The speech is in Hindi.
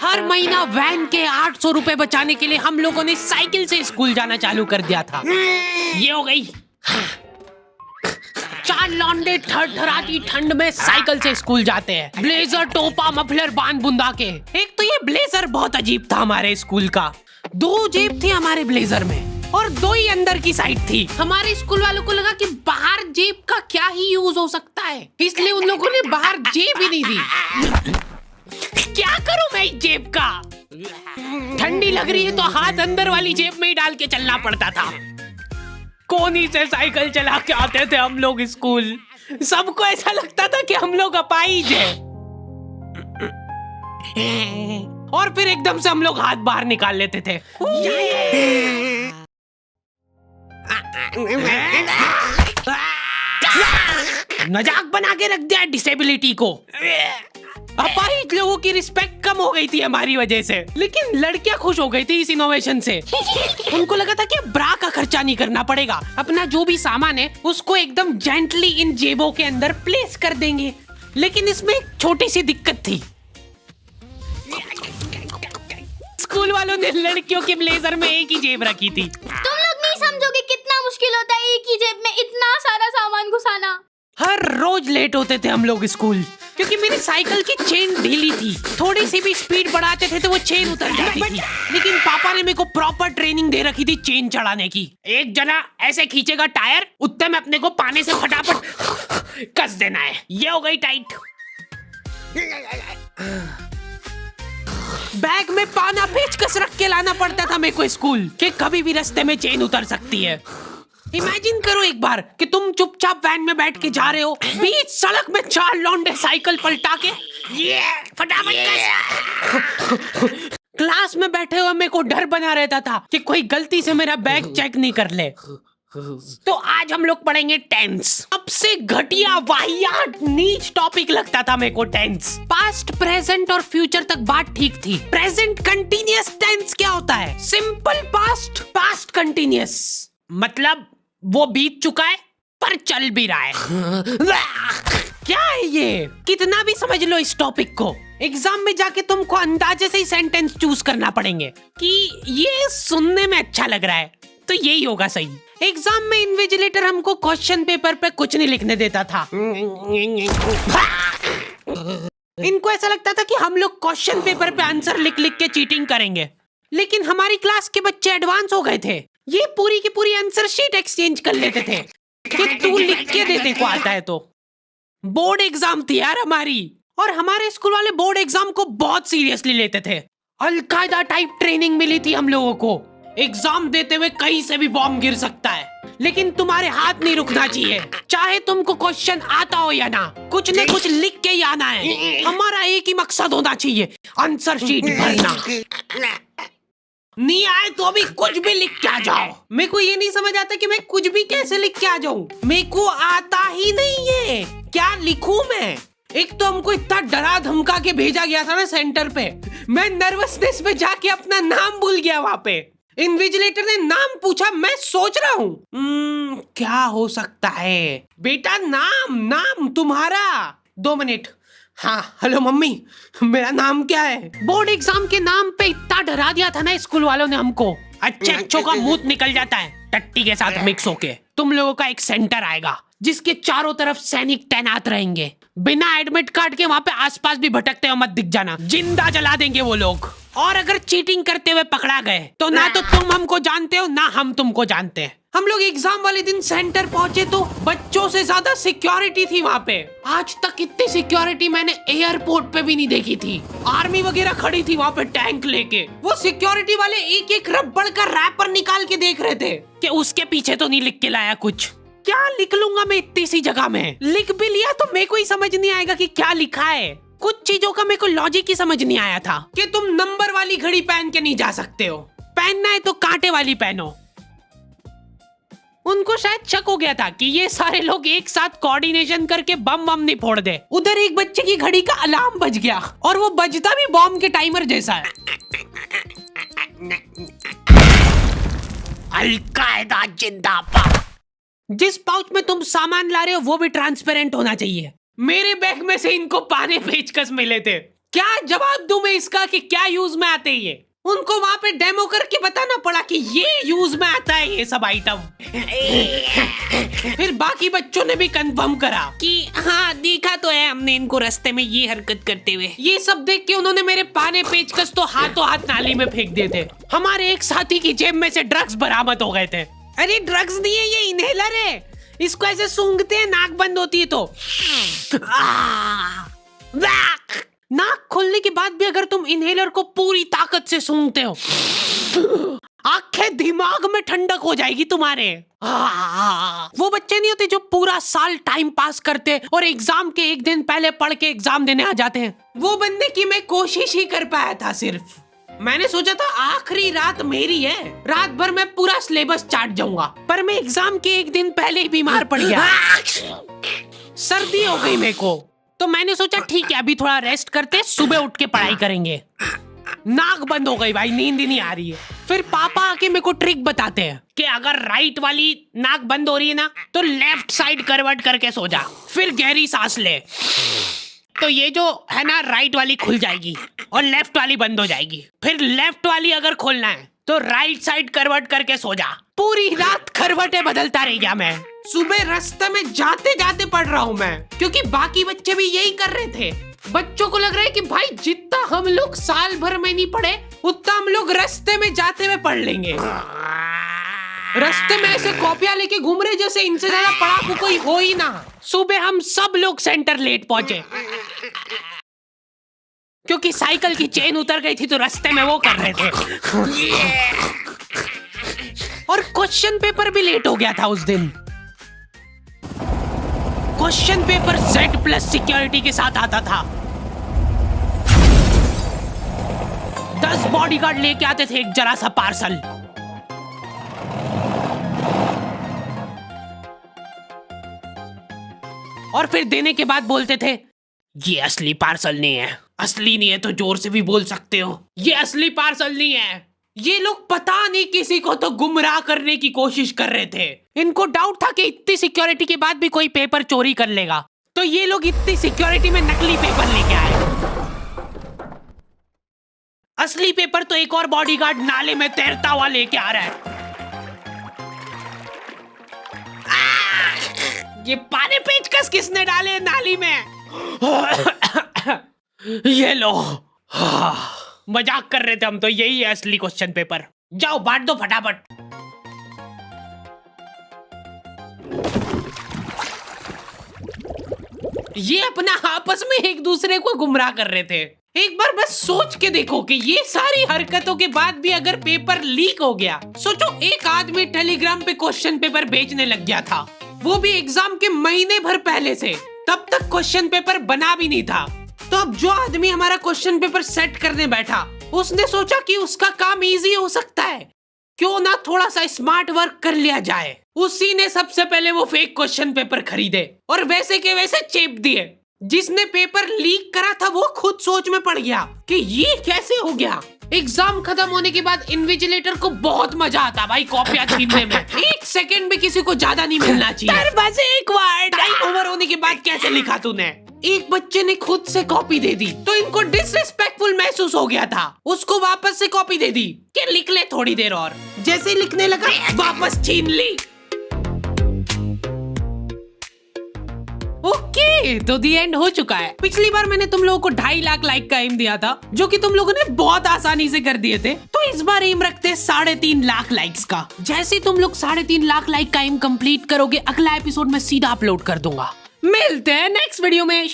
हर महीना वैन के 800 रुपए बचाने के लिए हम लोगों ने साइकिल से स्कूल जाना चालू कर दिया था। ये हो गई। चार लौंडे थरथराती ठंड में साइकिल से स्कूल जाते हैं, ब्लेजर, टोपा, मफलर बांध बुंदा के। एक तो ये ब्लेजर बहुत अजीब था हमारे स्कूल का। 2 जेब थी हमारे ब्लेजर में और 2 ही अंदर की साइड थी। हमारे स्कूल वालों को लगा कि बाहर जेब का क्या ही यूज हो सकता है, इसलिए उन लोगों ने बाहर जेब ही नहीं दी। क्या करूं मैं इस जेब का? ठंडी लग रही है तो हाथ अंदर वाली जेब में ही डाल के चलना पड़ता था। कोनी से साइकिल चला के आते थे हम लोग स्कूल। सबको ऐसा लगता था कि हम लोग अपाहिज हैं। और फिर एकदम से हम लोग हाथ बाहर निकाल लेते थे। मजाक बना के रख दिया डिसेबिलिटी को। अपाहिज लोगों की रिस्पेक्ट कम हो गई थी हमारी वजह से, लेकिन लड़कियां खुश हो गई थी इस इनोवेशन से। उनको लगा था कि ब्रा का खर्चा नहीं करना पड़ेगा, अपना जो भी सामान है उसको एकदम जेंटली इन जेबों के अंदर प्लेस कर देंगे। लेकिन इसमें एक छोटी सी दिक्कत थी। स्कूल वालों ने लड़कियों के ब्लेजर में एक ही जेब रखी थी। तुम लोग नहीं समझोगे कितना मुश्किल होता है एक ही जेब में इतना सारा सामान घुसाना। हर रोज लेट होते थे हम लोग स्कूल, क्योंकि मेरी साइकिल की चेन ढीली थी। थोड़ी सी भी स्पीड बढ़ाते थे तो वो चेन उतर जाती थी। लेकिन पापा ने मेरे को प्रॉपर ट्रेनिंग दे रखी थी चेन चढ़ाने की। एक जना ऐसे खींचेगा टायर, उतने में अपने को पानी से फटाफट कस देना है। ये हो गई टाइट। बैग में पाना पेचकस रख के लाना पड़ता था मेरे को स्कूल, कि कभी भी रास्ते में चेन उतर सकती है। इमेजिन करो एक बार कि तुम चुपचाप वैन में बैठ के जा रहे हो, बीच सड़क में 4 लौंडे साइकिल पलटा के ये फटाफट क्लास में बैठे हुए मेरे को डर बना रहता था कि कोई गलती से मेरा बैग चेक नहीं कर ले। तो आज हम लोग पढ़ेंगे टेंस। सबसे घटिया, वाहियात, नीच टॉपिक लगता था मेरे को टेंस। पास्ट, प्रेजेंट और फ्यूचर तक बात ठीक थी। प्रेजेंट कंटीन्यूअस टेंस क्या होता है? सिंपल पास्ट, पास्ट कंटीन्यूअस, मतलब वो बीत चुका है पर चल भी रहा है। क्या है ये? कितना भी समझ लो इस टॉपिक को, एग्जाम में जाके तुमको अंदाजे से ही सेंटेंस चूज करना पड़ेंगे कि ये सुनने में अच्छा लग रहा है तो यही होगा सही। एग्जाम में इन्विजिलेटर हमको क्वेश्चन पेपर पे कुछ नहीं लिखने देता था। इनको ऐसा लगता था कि हम लोग क्वेश्चन पेपर पे आंसर लिख लिख के चीटिंग करेंगे। लेकिन हमारी क्लास के बच्चे एडवांस हो गए थे, ये पूरी की पूरी आंसर शीट एक्सचेंज कर लेते थे कि तू लिख के दे, को आता है तो। बोर्ड एग्जाम थी यार हमारी, और हमारे स्कूल वाले बोर्ड एग्जाम को बहुत सीरियसली लेते थे। अलकायदा टाइप ट्रेनिंग मिली थी हम लोगों को। एग्जाम देते हुए कहीं से भी बॉम्ब गिर सकता है, लेकिन तुम्हारे हाथ नहीं रुकना चाहिए, चाहे तुमको क्वेश्चन आता हो या ना, कुछ न कुछ लिख के ही आना है। हमारा एक ही मकसद होना चाहिए, आंसर शीट भरना। नहीं आए तो अभी कुछ भी लिख के आ जाओ। मेरे को ये नहीं समझ आता कि मैं कुछ भी कैसे लिख के आ जाऊं, मेरे को आता ही नहीं है, क्या लिखूं मैं? एक तो हमको इतना डरा धमका के भेजा गया था ना सेंटर पे, मैं नर्वसनेस में जाके अपना नाम भूल गया वहां पे। इन्विजिलेटर ने नाम पूछा, मैं सोच रहा हूँ क्या हो सकता है। बेटा नाम तुम्हारा। 2 मिनट। हाँ हेलो मम्मी, मेरा नाम क्या है? बोर्ड एग्जाम के नाम पे इतना डरा दिया था ना स्कूल वालों ने हमको, अच्छों का मुंह निकल जाता है टट्टी के साथ मिक्स होके। तुम लोगों का एक सेंटर आएगा जिसके चारों तरफ सैनिक तैनात रहेंगे। बिना एडमिट कार्ड के वहाँ पे आसपास भी भटकते हुए मत दिख जाना, जिंदा जला देंगे वो लोग। और अगर चीटिंग करते हुए पकड़ा गए तो ना तो तुम हमको जानते हो ना हम तुमको जानते हैं। हम लोग एग्जाम वाले दिन सेंटर पहुंचे तो बच्चों से ज्यादा सिक्योरिटी थी वहाँ पे। आज तक इतनी सिक्योरिटी मैंने एयरपोर्ट पे भी नहीं देखी थी। आर्मी वगैरह खड़ी थी वहाँ पे टैंक लेके। वो सिक्योरिटी वाले एक एक रबड़ का रैपर निकाल के देख रहे थे कि उसके पीछे तो नहीं लिख के लाया कुछ। क्या लिख लूंगा मैं इतनी सी जगह में? लिख भी लिया तो मेरे को ही समझ नहीं आएगा कि क्या लिखा है। कुछ चीजों का मेरे को लॉजिक ही समझ नहीं आया था कि तुम नंबर वाली घड़ी पहन के नहीं जा सकते हो, पहनना है तो कांटे वाली पहनो। उनको शायद शक हो गया था कि ये सारे लोग एक साथ कोऑर्डिनेशन करके बम नहीं फोड़ दे। उधर एक बच्चे की घड़ी का अलार्म बज गया और वो बजता भी बॉम्ब के टाइमर जैसा है। अलकायदा जिंदाबाद। जिस पाउच में तुम सामान ला रहे हो वो भी ट्रांसपेरेंट होना चाहिए। मेरे बैग में से इनको पाने पेचकस मिले थे, क्या जवाब दूं मैं इसका कि क्या यूज में आते हैं ये? उनको वहाँ पे डेमो करके बताना पड़ा कि ये यूज में आता है ये सब आइटम। फिर बाकी बच्चों ने भी कंफर्म करा कि हाँ देखा तो है हमने इनको रास्ते में ये हरकत करते हुए। ये सब देख के उन्होंने मेरे पाने पेचकस तो हाथों हाथ नाली में फेंक दिए थे। हमारे एक साथी की जेब में से ड्रग्स बरामद हो गए थे। अरे ड्रग्स नहीं है, ये इनहेलर है। इसको ऐसे सूंघते हैं, नाक बंद होती है तो नाक खोलने के बाद भी अगर तुम इनहेलर को पूरी ताकत से सूंघते हो, आंखें दिमाग में ठंडक हो जाएगी तुम्हारे। वो बच्चे नहीं होते जो पूरा साल टाइम पास करते और एग्जाम के एक दिन पहले पढ़ के एग्जाम देने आ जाते हैं। वो बनने की मैं कोशिश ही कर पाया था। सिर्फ मैंने सोचा था आखिरी रात मेरी है, रात भर मैं पूरा सिलेबस चाट जाऊंगा, पर मैं एग्जाम के एक दिन पहले ही बीमार पड़ गया। सर्दी हो गई मेरे को, तो मैंने सोचा ठीक है अभी थोड़ा रेस्ट करते, सुबह उठ के पढ़ाई करेंगे। नाक बंद हो गई भाई, नींद ही नहीं आ रही है। फिर पापा आके मेरे को ट्रिक बताते हैं कि अगर राइट वाली नाक बंद हो रही है ना तो लेफ्ट साइड करवट करके सो जा, फिर गहरी सांस ले, तो ये जो है ना राइट वाली खुल जाएगी और लेफ्ट वाली बंद हो जाएगी। फिर लेफ्ट वाली अगर खोलना है तो राइट साइड करवट करके सो जा। पूरी रात करवटें बदलता रह गया मैं। सुबह रास्ते में जाते जाते पढ़ रहा हूँ मैं, क्योंकि बाकी बच्चे भी यही कर रहे थे। बच्चों को लग रहा है कि भाई जितना हम लोग साल भर में नहीं पढ़े उतना हम लोग रास्ते में जाते हुए पढ़ लेंगे। रास्ते में ऐसे कॉपियां लेके घूम रहे जैसे इनसे ज्यादा पढ़ाकू कोई हो ही ना। सुबह हम सब लोग सेंटर लेट पहुंचे क्योंकि साइकिल की चेन उतर गई थी, तो रास्ते में वो कर रहे थे। और क्वेश्चन पेपर भी लेट हो गया था उस दिन। क्वेश्चन पेपर Z+ सिक्योरिटी के साथ आता था। 10 बॉडीगार्ड लेके आते थे एक जरा सा पार्सल। और फिर देने के बाद बोलते थे ये असली पार्सल नहीं है। असली नहीं है तो जोर से भी बोल सकते हो, ये असली पार्सल नहीं है। ये लोग पता नहीं किसी को तो गुमराह करने की कोशिश कर रहे थे। इनको डाउट था कि इतनी सिक्योरिटी के बाद भी कोई पेपर चोरी कर लेगा, तो ये लोग इतनी सिक्योरिटी में नकली पेपर लेके आए। असली पेपर तो एक और बॉडीगार्ड नाले में तैरता हुआ लेके आ रहा है। ये पाने पेचकस किसने डाले नाली में? ये लो। मजाक कर रहे थे हम तो, यही है असली क्वेश्चन पेपर। जाओ बांट दो फटाफट। ये अपना आपस में एक दूसरे को गुमराह कर रहे थे। एक बार बस सोच के देखो कि ये सारी हरकतों के बाद भी अगर पेपर लीक हो गया, सोचो एक आदमी टेलीग्राम पे क्वेश्चन पेपर बेचने लग गया था, वो भी एग्जाम के महीने भर पहले से, तब तक क्वेश्चन पेपर बना भी नहीं था। तो अब जो आदमी हमारा क्वेश्चन पेपर सेट करने बैठा, उसने सोचा कि उसका काम इजी हो सकता है, क्यों ना थोड़ा सा स्मार्ट वर्क कर लिया जाए। उसी ने सबसे पहले वो फेक क्वेश्चन पेपर खरीदे और वैसे के वैसे चेप दिए। जिसने पेपर लीक करा था वो खुद सोच में पड़ गया कि ये कैसे हो गया। एग्जाम खत्म होने के बाद इन्विजिलेटर को बहुत मजा आता भाई कॉपियां छीनने में। एक सेकंड भी किसी को ज्यादा नहीं मिलना चाहिए। बस एक बार टाइम ओवर होने के बाद कैसे लिखा तूने? एक बच्चे ने खुद से कॉपी दे दी तो इनको डिसरिस्पेक्टफुल महसूस हो गया था। उसको वापस से कॉपी दे दी कि लिख ले थोड़ी देर और। जैसे ही लिखने लगा वापस छीन ली। ओके, तो दी एंड हो चुका है। पिछली बार मैंने तुम लोगों को 2.5 लाख लाइक का एम दिया था, जो कि तुम लोगों ने बहुत आसानी से कर दिए थे। तो इस बार एम रखते 3.5 लाख लाइक्स का। जैसे ही तुम लोग 3.5 लाख लाइक का एम कंप्लीट करोगे, अगला एपिसोड में सीधा अपलोड कर दूंगा। मिलते हैं नेक्स्ट वीडियो में।